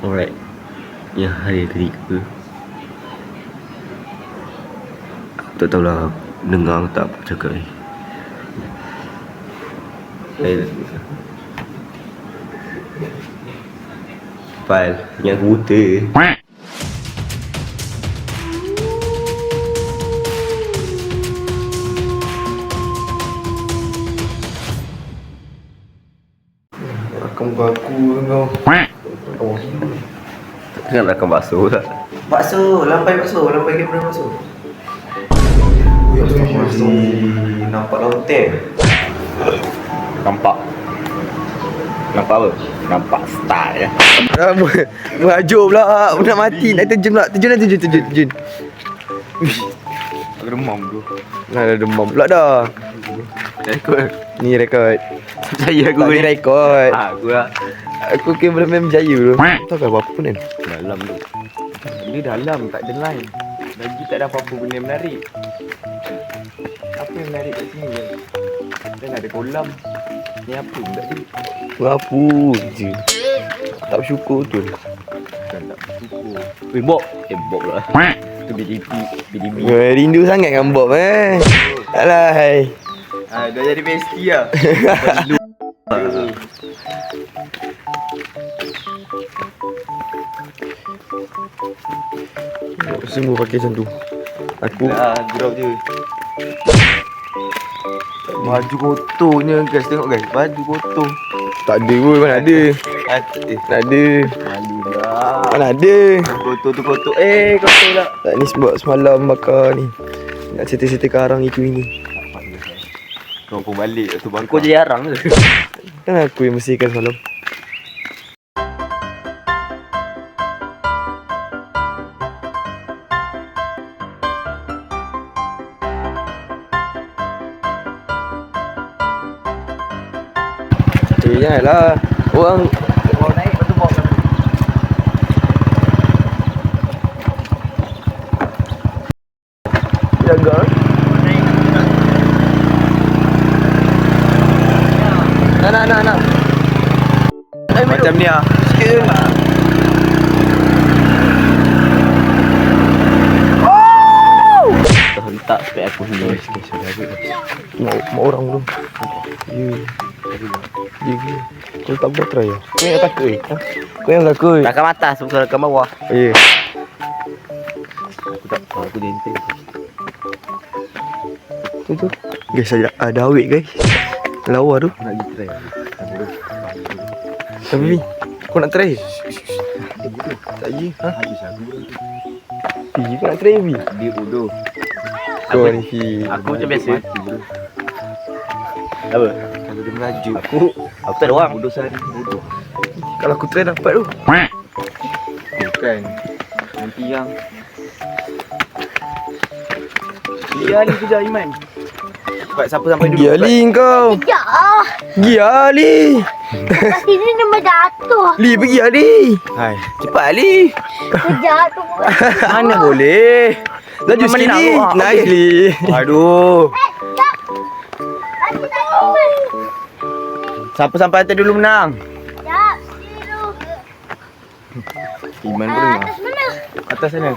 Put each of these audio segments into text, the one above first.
Alright. Yang hari ketiga. Aku tak tahulah dengar tak apa cakap ni. File yang aku buta. Rakam aku kau. Jangan rakam bakso lah. Bakso, lampai kamera bakso. Nampak lontek. Nampak apa? Nampak style ya. Merajuk pula. Nak mati. Nak terjun pula. Terjun. Aku demam tu. Nak ada demam pula dah. Rekod. Ni rekod. Percaya aku Tak ni. ni rekod. Aku lah. Aku kameraman berjaya tu. Tak tahu apa pun kan. Dalam tu. Ini dalam tak ada line. Lagi tak ada apa-apa benda yang menarik. Apa yang menarik kat sini je? Dan ada kolam. Ni apa budak ni? Apa je. Tak bersyukur tu. Kan tak bersyukur. Weh Bob. Bob lah. Tu BDB. Rindu sangat dengan Bob Alah hai. Dah jadi bestie lah. Semua pakai macam tu. Aku Gurau je. Baju kotornya guys. Tengok guys. Baju kotor. tak ada pun. Mana ada. Tak ada. Malu lah. Mana ada. Kotor tu kotor. Kotor lah. Tak ni sebab semalam bakar ni. Nak cerita-cerita karang itu ini. Kau pun balik tu bang. Kau je jarang ke? Kan aku yang bersihkan semalam. Janganlah. Orang naik lepas tu bawa jaga. Nak. macam ni lah. Sikit je. Hentak spek aku ni. Mak orang tu. Ya. Kau tak boleh try ya. Kau yang takut Kau yang takut. Rakam atas bukan rakam bawah. Ya. Aku denting. Tu. Guys, ada awet guys. Lawa tu. Nak pergi try. Tapi kau nak try? Tak je. Habis aku. Pi, kau nak try Pi? Dia bodoh. Kau ni Pi. Aku macam biasa. Apa? Kalau dia merajuk. Aku tak ada orang. Bodoh sehari. Bodoh. Kalau aku try dapat tu. Bukan. Nanti yang dia Ali kerja Iman. Cepat siapa sampai dulu. Pergi Ali kau. Sekejap Pergi Ali. kat sini nombor jatuh. Ali pergi Ali. Hai, cepat Ali. Sekejap tu. Mana boleh? Laju sikit nak ni. awak. Nice Ali. Aduh. Aku tak tahu. Siapa sampai atas dulu menang? Sekejap. Biru. Iman pun dengar. Atas mana? Atas sana.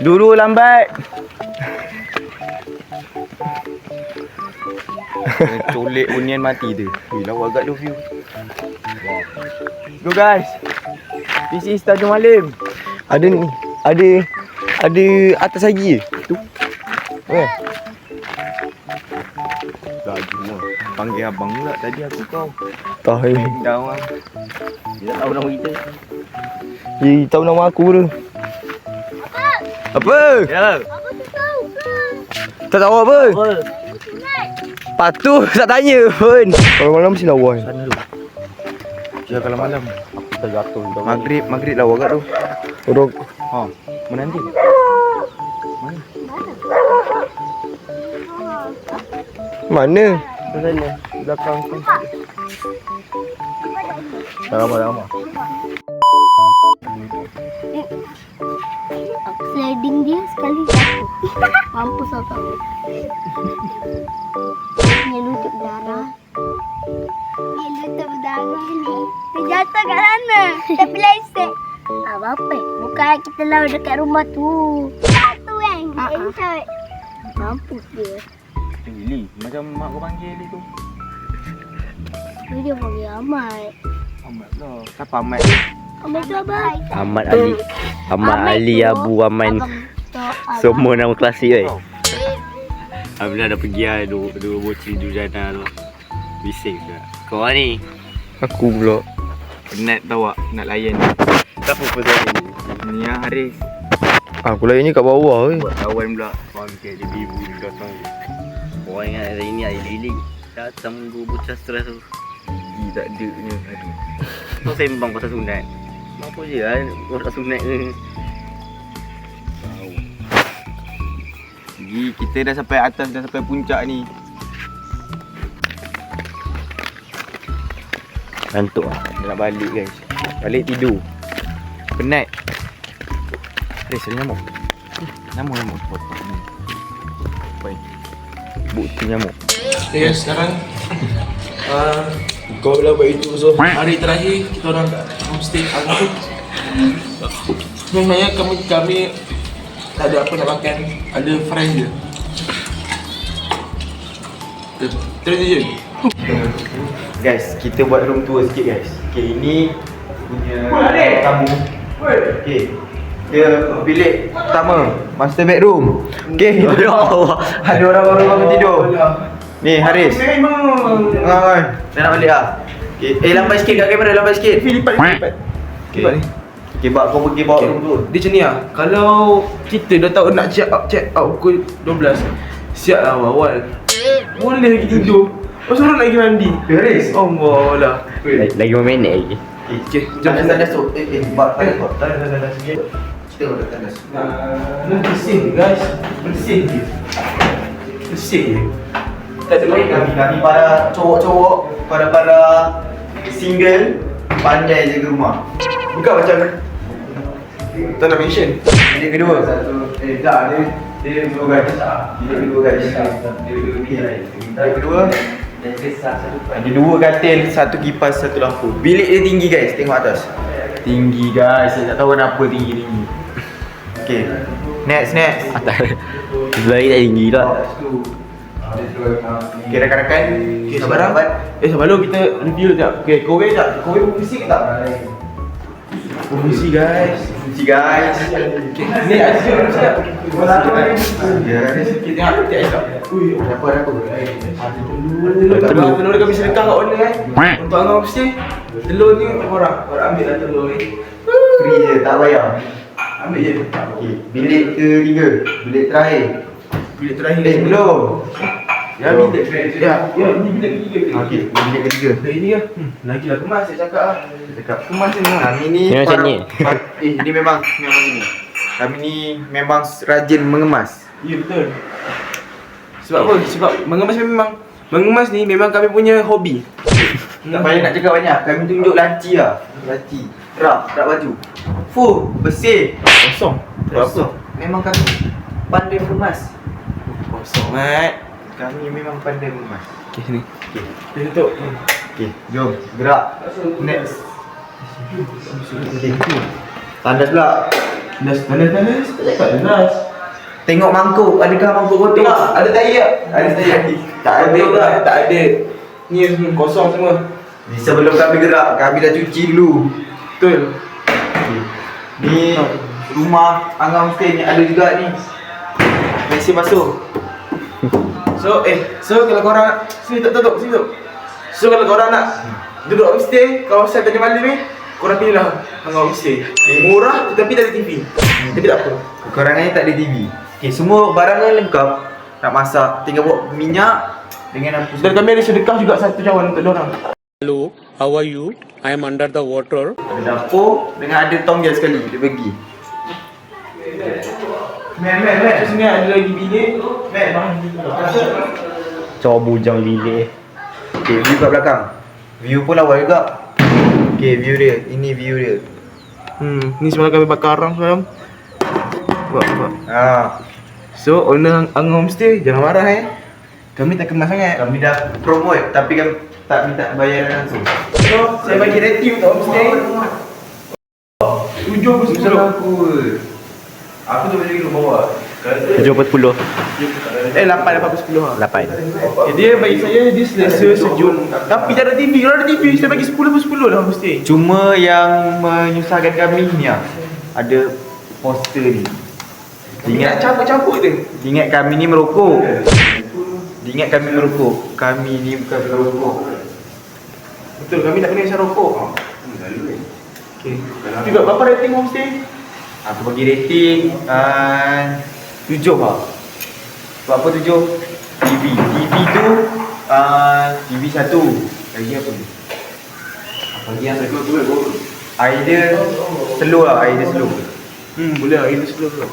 Dulu lambat. Colek unian mati tu. Wih, lawa agak tu view. Go guys. This is Tanjung Malim. Ada ni. Ada atas lagi. Tu. Laju lah. Panggil abang pula tadi aku kau. Tahu ni. Dah orang. Dia tak tahu nama kita. Dia tahu nama aku tu. Apa? Ya. Aku tak tahu ke? Tak tahu apa? Apa? Patuh tak tanya pun. Kalau malam mesti lawa. Sana dulu. Ya kalau malam aku terjatuh. Maghrib lawa kat tu. Orang Ha, menanti. mana? Sana. Belakang tu. Lama. Sliding dia sekali jatuh. Mampus aku. Punya lutut darah. Ni lutut darah ni. datang kat sana. Tapi lesek. Apa? Bukan kita lawan dekat rumah tu. Satu kan? Enjoy. Mampus dia. Lili, macam mak kau panggil Lili tu. Dia panggil Ahmad. Ahmad lah. Siapa Ahmad tu? Ahmad tu abang. Ahmad Ali. Ahmad Ali tu Abu Aman. abang tu abang. Semua nama klasik oi. Alhamdulillah dah pergi lah dua bocil Jujana tu. Bising juga. Kau ni Aku pula. Penat tahu tak nak layan ni. siapa pasal ni? Ni lah Haris. Aku layan ni kat bawah oi. Buat kawan pula. Kau ambil dia bibu ni datang. Kau ingat hari ni air lili. Datang dua bocah stres tu. Gigi tak ada ni. Aduh. Kau sembang pasal sunat. Apa je lah orang sunat ni. Gigi kita dah sampai atas, dah sampai puncak ni. Ngantuk ah. Dah nak balik guys. Balik tidur. Penat. Haris ada nyamuk. Nyamuk. Baik. Bukti nyamuk. Okay, sekarang kau lah buat itu. So hari terakhir kita orang kat homestay aku tu. Sebenarnya kami tak ada apa nak makan. Ada fries je. Terus je. Guys, kita buat room tour sikit guys. Okay, ini punya tamu. Okay. Dia bilik pertama, master bedroom. Okay. Ada orang baru bangun tidur. Ni Haris. Dah nak balik lah. Okay. Lambat sikit kat kamera, lambat sikit. Lipat. Okay. Okay, kau pergi bawa room tour. Dia macam ni lah. Kalau kita dah tahu nak check out pukul 12, siap lah awal. Boleh lagi tidur. Pasal orang lagi mandi. Haris. Allah lah. Lagi 5 minit lagi. Okay, jom tandas tu. Bak tandas sikit. Kita ada tandas. Bersih je guys. Bersih je. Tak ada main. Kami para cowok-cowok, para single pandai jaga rumah. Bukan macam tak nak mention. Bilik kedua. Dia dua gadis. Bilik kedua. Ada dua katil, satu kipas, satu lampu. Bilik dia tinggi guys, tengok atas. Tinggi guys, saya tak tahu kenapa tinggi. Okay. Next. Atas. Sebelah ni tak tinggi tak. Okay, rakan-rakan. Okay, sabar. Sabar dulu kita review sekejap. Okay, Kowe berfungsi ke tak? Berfungsi guys. Okay, ni ada siapa siap? Kita tengok tiap esok. Ui, ada apa? Telur kami sedekah kat owner untuk Angah mesti. Telur ni orang ambil lah telur ni. Free je, tak bayar. Ambil je. Okay, bilik ketiga, bilik terakhir. Bilik terakhir. Belum. Ya, bilik. Ya, ni bilik ketiga. Okey, bilik ketiga. Dah ini kan. Lagilah kemas saya cakap ah. Kemas ni lah. Kami ni Ni macam ni. ini memang ini. Kami ni memang rajin mengemas. Ya betul. Sebab apa? Sebab mengemas ni memang kami punya hobi. Tak payah nak cakap banyak. Kami tunjuk laci lah. Laci. Rak baju. Full, bersih. Kosong. Kosong. Memang kami pandai mengemas. Kosong, Mat. Kami memang pandai mengemas. Okey sini. Okey. Kita tutup. Okey, jom gerak. Next. Okey. Tandas pula. Tandas. Tak cakap tandas. Tengok mangkuk, adakah mangkuk kotor? Ada tai tak? Ada tai. Tak ada. Tak ada. Ni kosong semua. Sebelum kami gerak, kami dah cuci dulu. Betul. Ni rumah Angah Homestay ni ada juga ni. Mesin basuh. So kalau korang sini tutup. So kalau korang nak duduk homestay kawasan Tanjung Malim ni, korang pilihlah Angah Homestay. Murah tetapi tak ada TV. Tapi tak apa. Kekurangannya tak ada TV. Okay, semua barangnya lengkap. Nak masak, tinggal bawa minyak dengan lampu. Dan kami ada sedekah juga satu cawan untuk diorang. Hello, how are you? I am under the water. Ada dapur dengan ada tong gas sekali dia bagi. Mat. Sini ada lagi bilik. Coba bujang bilik. Okay, view kat belakang. View pun lawa juga. Okay, view dia. Ini view dia. Ni semalam kami bakar arang semalam. Buat. So, owner Angah Homestay jangan marah Kami tak kemas sangat. Kami dah promote tapi kan tak minta bayaran langsung. So, saya bagi rating untuk homestay 7/10. Aku tu bagi lu bawa. 7/10. 8/10 lah. 8. Dia bagi saya dia selesa, sejuk. Tapi tak ada TV. Kalau ada TV saya bagi 10/10 lah homestay. Cuma yang menyusahkan kami ni lah, ada poster ni. Dia nak cabut-cabut je. Ingat kami ni merokok. Ingat kami merokok. Kami ni bukan merokok. Betul, kami tak kena isap rokok. Okay. Juga berapa rating homestay? Aku bagi rating 7 lah. Sebab apa 7? TV. TV tu TV 1. Lagi apa ni? Apa lagi yang air dia slow lah, air dia slow. Boleh lah, ini slow lah.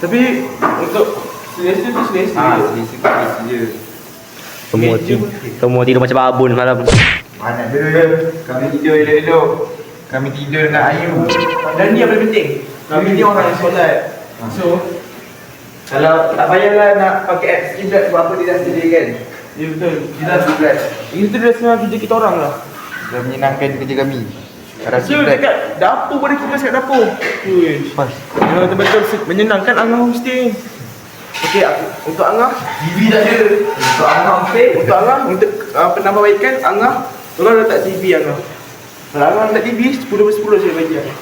Tapi untuk selesa tu selesa. Selesa kat je. Semua tidur macam babun malam. Mana ada. Kami tidur elok-elok. Kami tidur dengan Ayu. Dan ni yang paling penting, kami ni orang yang solat. So, Kalau tak payahlah nak pakai apps Qiblat sebab apa dia dah sediakan. ya betul. Kita Qiblat. Itu dah setengah kerja kita orang lah. Dah menyenangkan kerja kami. Cara So Qiblat. dekat dapur boleh kita kat dapur. Pas. Memang betul-betul menyenangkan Angah homestay. Okey, untuk Angah, TV tak ada. Untuk Angah untuk Angah, untuk penambahbaikan Angah, tolong letak TV Angah. Kalau Angah letak TV, 10/10 saya bagi Angah.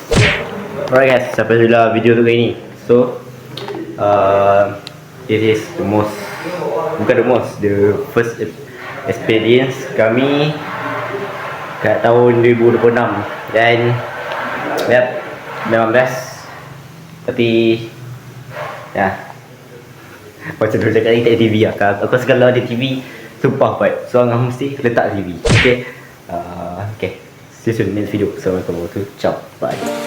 Alright guys, sampai sudah video untuk kali ni. So, this is the first experience kami kat tahun 2026 dan memang best. Tapi macam dulu cakap ni tak ada TV lah. Aku segala ada TV, sumpah buat. So Angah mesti letak TV. Okay, see you soon in next video. Assalamualaikum warahmatullahi wabarakatuh. Ciao, bye.